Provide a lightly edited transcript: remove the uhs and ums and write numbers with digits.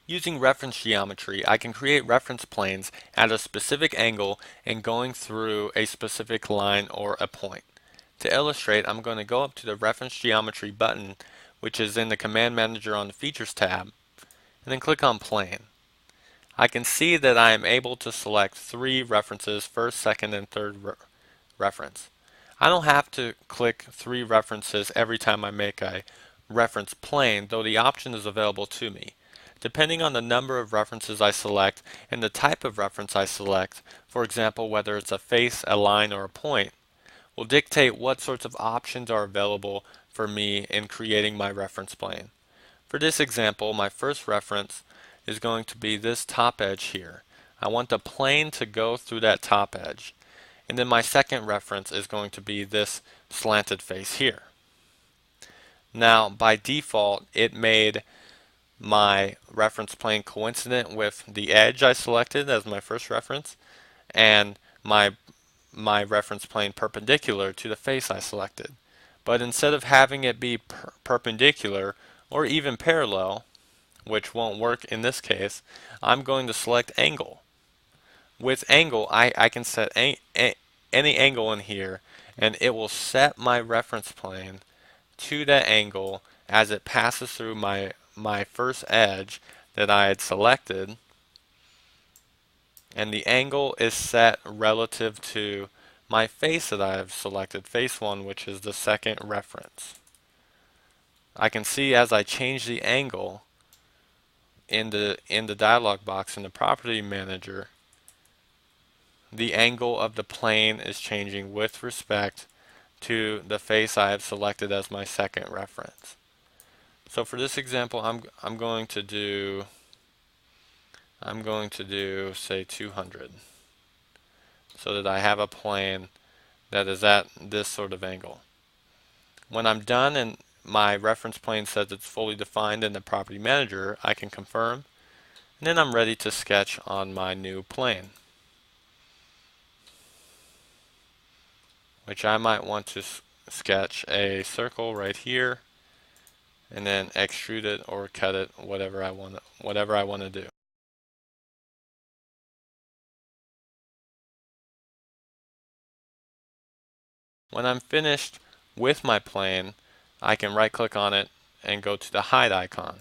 Using reference geometry, I can create reference planes at a specific angle and going through a specific line or a point. To illustrate, I'm going to go up to the Reference Geometry button, which is in the Command Manager on the Features tab, and then click on Plane. I can see that I am able to select three references, first, second, and third reference. I don't have to click three references every time I make a reference plane, though the option is available to me. Depending on the number of references I select and the type of reference I select, for example whether it's a face, a line, or a point, will dictate what sorts of options are available for me in creating my reference plane. For this example, my first reference is going to be this top edge here. I want the plane to go through that top edge. And then my second reference is going to be this slanted face here. Now, by default, it made my reference plane coincident with the edge I selected as my first reference and my reference plane perpendicular to the face I selected. But instead of having it be perpendicular or even parallel, which won't work in this case, I'm going to select angle. With angle, I can set any angle in here and it will set my reference plane to that angle as it passes through my first edge that I had selected, and the angle is set relative to my face that I have selected, face 1, which is the second reference. I can see as I change the angle in the dialog box in the property manager, the angle of the plane is changing with respect to the face I have selected as my second reference. So for this example, I'm going to do say 200 so that I have a plane that is at this sort of angle. When I'm done and my reference plane says it's fully defined in the property manager, I can confirm, and then I'm ready to sketch on my new plane, which I might want to sketch a circle right here and then extrude it or cut it, whatever I want to do. When I'm finished with my plane, I can right click on it and go to the hide icon.